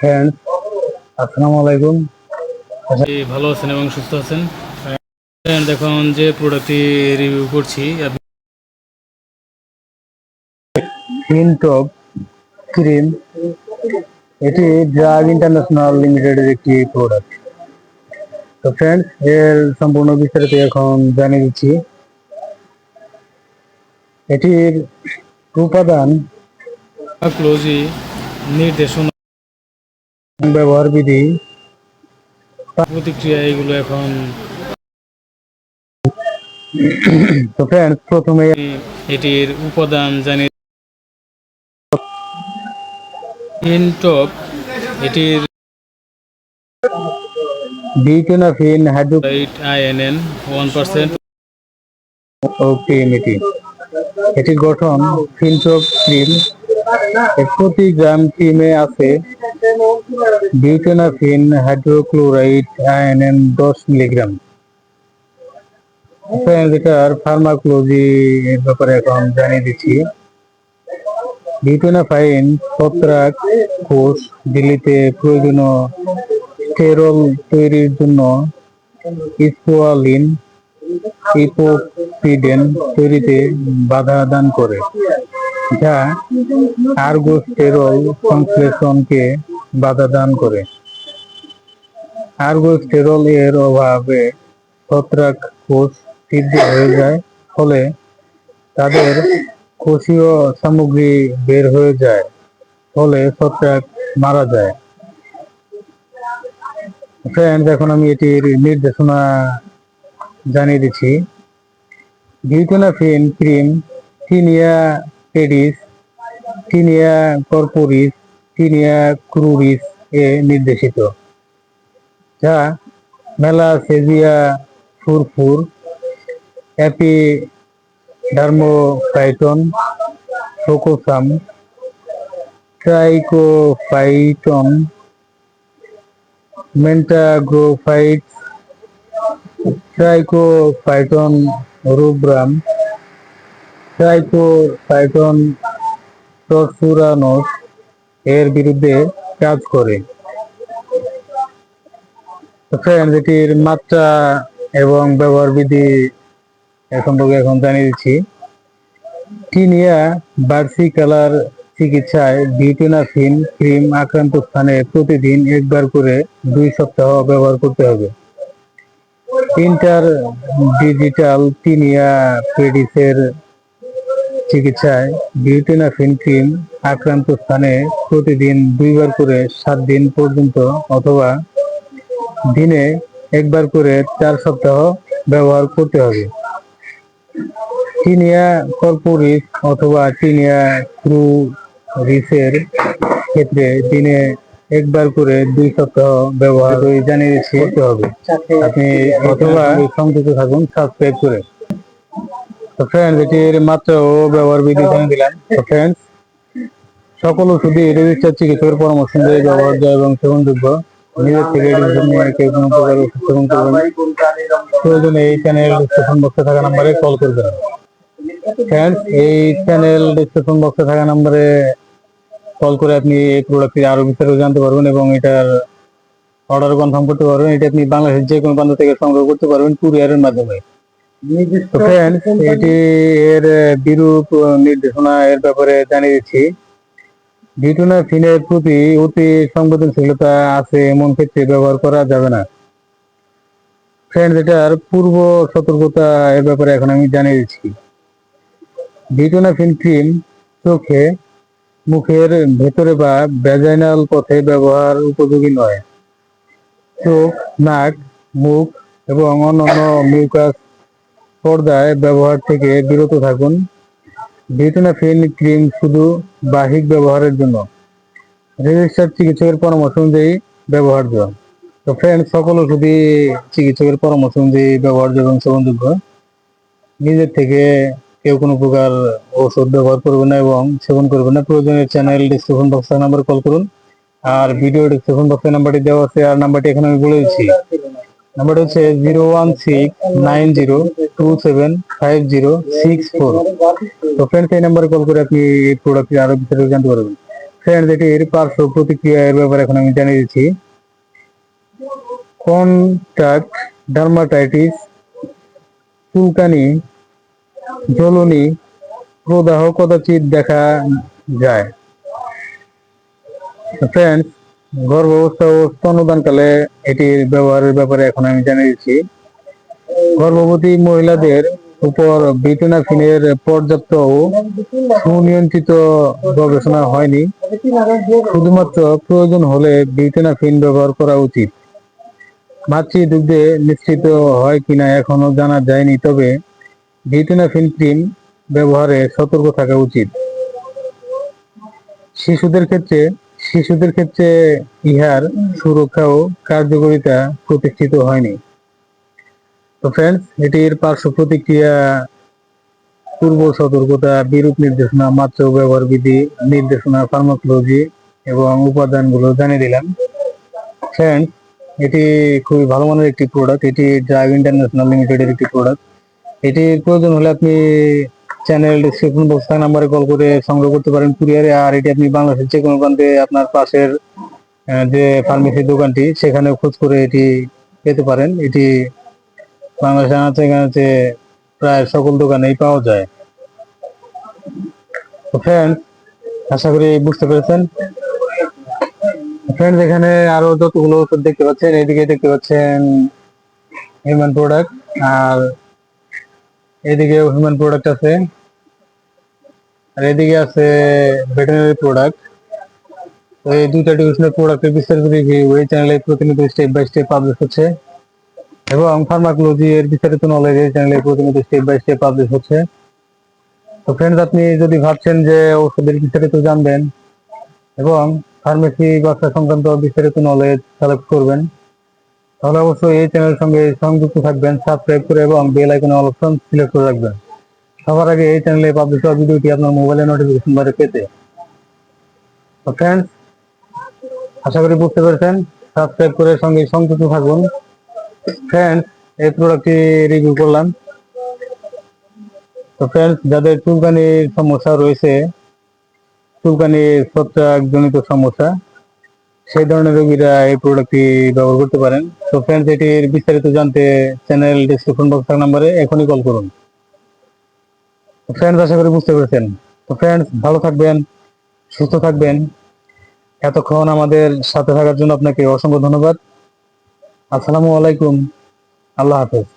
Friends, আসসালামু আলাইকুম। ভালো আছেন এবং সুস্থ আছেন। দেখুন যে প্রোডাক্টটি রিভিউ করছি ফিনটপ ক্রিম, এটি ড্রাগ ইন্টারন্যাশনাল লিমিটেডের একটি প্রোডাক্ট। তো ফ্রেন্ডস, এর সম্পূর্ণ বিস্তারিত এখন জানিয়ে দিচ্ছি। এটির উপাদান, ক্লোজি নির্দেশনা, ব্যবহার বিধি। প্রতিক্রিয়া এগুলো এখন তো ফ্রেন্ডস, প্রথমে এটির উপাদান জানি। ইনটপ এটির ডিক্লোনাফিন INN 1%। হাইড্রোক্লোরিক। এটির গঠন ফিনটপ ক্রিম। প্রতি গ্রাম ক্রিমে আছে বিউটেনাফিন হাইড্রোক্লোরাইড আয়ন 10 মিলিগ্রাম। এটার ফার্মাকোলজি এর ব্যাপারে এখন জানিয়ে দিচ্ছি। বিউটেনাফাইন ছত্রাক কোষ ঝিল্লিতে প্রয়োজনীয় স্টেরল তৈরির জন্য স্কোয়ালিন ইপোক্সিডেন তৈরিতে বাধা দান করে, যা আর্গোস্টেরল সংশ্লেষণকে বাধা দান করে। আর্গোস্টেরল এর অভাবে ছত্রাক কোষ ছিদ্র হয়ে যায়, ফলে তাদের কোষীয় সামগ্রী বের হয়ে যায়, ফলে ছত্রাক মারা যায়। ফ্রেন্ডস, এখন আমি এটির নির্দেশনা জানিয়ে দিচ্ছি। Butenafine cream tinea pedis, tinea corporis, tinea cruris এ নির্দেশিত, যা malassezia furfur, epidermophyton, floccosum, trichophyton, mentagrophytes, trichophyton rubrum, trichophyton tonsurans এর বিরুদ্ধে কাজ করে। ফ্রেন্ডস, এটির মাত্রা এবং ব্যবহার বিধি সম্পর্কে এখন জানিয়ে দিচ্ছি। টিনিয়া ভার্সিকালার চিকিৎসায় বিউটেনাফিন ক্রিম আক্রান্ত স্থানে প্রতিদিন একবার করে 2 সপ্তাহ ব্যবহার করতে হবে। ইন্টার ডিজিটাল টিনিয়া পেডিসের চিকিৎসায় বিউটেনাফিন ক্রিম আক্রান্ত স্থানে প্রতিদিন 2 বার করে 7 দিন পর্যন্ত, অথবা দিনে একবার করে 4 সপ্তাহ ব্যবহার করতে হবে। টিনিয়া কর্পোরিস অথবা টিনিয়া ক্রুরিসের ক্ষেত্রে দিনে একবার করে 2 সপ্তাহ ব্যবহার জানিয়ে করতে হবে। আপনি অথবা সংযুক্ত থাকুন সাবস্ক্রাইব করে। তো ফ্রেন্ডস, এটির মাত্রা ও ব্যবহার বিধি জানিয়ে দিলাম। তো ফ্রেন্ডস, সকল ওষুধই রেজিস্টার চিকিৎসকের পরামর্শ অনুযায়ী ব্যবহার্য এবং সেবনযোগ্য। নিজের থেকে এটির জন্য কেউ কোনো প্রকার ওষুধ সেবন করবেন না। প্রয়োজনে এই চ্যানেল ডিসক্রিপশন বক্সে থাকা নাম্বারে কল করবেন। ফ্রেন্ডস, এই চ্যানেল ডিসক্রিপশন বক্সে থাকা নাম্বারে কল করে আপনি এই প্রোডাক্টটি আরো বিস্তারিত জানতে পারবেন এবং এটার অর্ডার কনফার্ম করতে পারবেন। এটা আপনি বাংলাদেশের যে কোনো প্রান্ত থেকে সংগ্রহ করতে পারবেন কুরিয়ারের মাধ্যমে। তো ফ্রেন্ডস, এটি এর বিরূপ নির্দেশনা এর ব্যাপারে জানিয়ে দিচ্ছি। বিউটেনাফিনের প্রতি অতি সংবেদনশীলতা আছে এমন ক্ষেত্রে ব্যবহার করা যাবে না। ফ্রেন্ডস, এটার পূর্ব সতর্কতা এর ব্যাপারে এখন আমি জানিয়ে দিচ্ছি। বিউটেনাফিন ক্রিম চোখে, মুখের ভেতরে বা ভ্যাজাইনাল পথে ব্যবহার উপযোগী নয়। চোখ, নাক, মুখ এবং অন্যান্য মিউকাস পর্দায় ব্যবহার থেকে বিরত থাকুন। বিউটেনাফিন ক্রিম শুধু বাহ্যিক ব্যবহারের জন্য, রেজিস্টার্ড চিকিৎসকের পরামর্শ অনুযায়ী ব্যবহার্য। তো ফ্রেন্ডস, সকল ওষুধই চিকিৎসকের পরামর্শ অনুযায়ী ব্যবহার্য এবং সেবনযোগ্য। নিজের থেকে কেউ কোনো প্রকার ওষুধ ব্যবহার করবে না এবং সেবন করবে না। প্রয়োজনে চ্যানেল ডিসক্রিপশন বক্সের নাম্বারে কল করুন। আর ভিডিও ডিসক্রিপশন বক্সের নাম্বারটি দেওয়া আছে, আর নাম্বারটি এখন আমি বলে দিচ্ছি। নাম্বারটি হচ্ছে 01690275064। তো ফ্রেন্ডস, এই নাম্বারে কল করে আপনি এই প্রোডাক্টটি আরো বিস্তারিত জানতে পারবেন। ফ্রেন্ডস, এটির পার্শ্ব প্রতিক্রিয়ার ব্যাপারে এখন আমি জানিয়ে দিচ্ছি। কন্টাক্ট ডার্মাটাইটিস, চুলকানি, জ্বলনি, প্রদাহ কদাচিৎ দেখা যায়। ফ্রেন্ডস, গর্ভাবস্থা ও স্তন্যদানকালে এটির ব্যবহারের ব্যাপারে এখন আমি জানিয়ে দিচ্ছি। গর্ভবতী মহিলাদের উপর ভিটামিনের পর্যাপ্ত ও সুনিয়ন্ত্রিত গবেষণা হয়নি। শুধুমাত্র প্রয়োজন হলে ভিটামিন ব্যবহার করা উচিত। মাতৃদুগ্ধে নিশ্চিত হয় কিনা এখনো জানা যায়নি, তবে ভিটামিন ক্রিম ব্যবহারে সতর্ক থাকা উচিত। শিশুদের ক্ষেত্রে ইহার সুরক্ষা ও কার্যকারিতা প্রতিষ্ঠিত হয়নি। তো ফ্রেন্ডস, এটির পার্শ্ব প্রতিক্রিয়া, পূর্ব সতর্কতা, বিরূপ নির্দেশনা, মাত্র ব্যবহার বিধি, নির্দেশনা, ফার্মাকোলজি এবং উপাদানগুলো জানিয়ে দিলাম। ফ্রেন্ডস, এটি খুবই ভালো মানের একটি প্রোডাক্ট। এটি ড্রাগ ইন্টারন্যাশনাল লিমিটেডের একটি প্রোডাক্ট। এটির প্রয়োজন হলে আপনি চ্যানেল ডিসক্রিপশন বক্স নাম্বারে কল করে সংগ্রহ করতে পারেন কুরিয়ারে। আর এটি আপনি বাংলাদেশের যে কোনো প্রান্তে আপনার পাশের যে ফার্মেসির দোকানটি, সেখানে খোঁজ করে এটি পেতে পারেন। এটি বাংলাদেশে আনাচে প্রায় সকল দোকানেই পাওয়া যায়। তো ফ্রেন্ডস, আশা করি বুঝতে পেরেছেন। ফ্রেন্ডস, এখানে আরো যতগুলো ওষুধ দেখতে পাচ্ছেন, এদিকে দেখতে পাচ্ছেন হিউম্যান প্রোডাক্ট, আর এদিকে হিউম্যান প্রোডাক্ট আছে, আর এদিকে আছে ভেটেরিনারি প্রোডাক্ট। তো এই দুইটা ডিভিশনের প্রোডাক্টের বিস্তারিত রিভিউ এই চ্যানেলে প্রতিনিয়ত স্টেপ বাই স্টেপ পাবলিশ হচ্ছে, এবং ফার্মাকোলজি এর বিস্তারিত নলেজ এই চ্যানেলে প্রতিনিয়ত স্টেপ বাই স্টেপ পাবলিশ হচ্ছে। তো ফ্রেন্ডস, আপনি যদি ভাবছেন যে ওষুধের বিস্তারিত জানবেন এবং ফার্মেসি ব্যবসা সংক্রান্ত বিস্তারিত নলেজ কালেক্ট করবেন, তাহলে অবশ্যই এই চ্যানেলের সঙ্গে সংযুক্ত থাকবেন, সাবস্ক্রাইব করে এবং বেল আইকনে অল অপশন সিলেক্ট করে রাখবেন সবার আগে এই চ্যানেলে পাবলিশ হওয়া ভিডিওটি আপনার মোবাইলে নোটিফিকেশন বারে পেতে। তো ফ্রেন্ডস, আশা করি বুঝতে পেরেছেন। সাবস্ক্রাইব করে সঙ্গে সংযুক্ত থাকুন। ফ্রেন্ডস, এই প্রোডাক্টটি রিভিউ করলাম। তো ফ্রেন্ডস, যাদের চুলকানির সমস্যা রয়েছে, চুলকানির ছত্রাকজনিত সমস্যা, সেই ধরনের রোগীরা এই প্রোডাক্টটি ব্যবহার করতে পারেন। তো ফ্রেন্ডস, এটির বিস্তারিত জানতে চ্যানেল ডিসক্রিপশন বক্স নাম্বারে এখনই কল করুন। তো ফ্রেন্ডস, আশা করি বুঝতে পেরেছেন। তো ফ্রেন্ডস, ভালো থাকবেন, সুস্থ থাকবেন। এতক্ষণ আমাদের সাথে থাকার জন্য আপনাকে অসংখ্য ধন্যবাদ। আসসালামু আলাইকুম, আল্লাহ হাফেজ।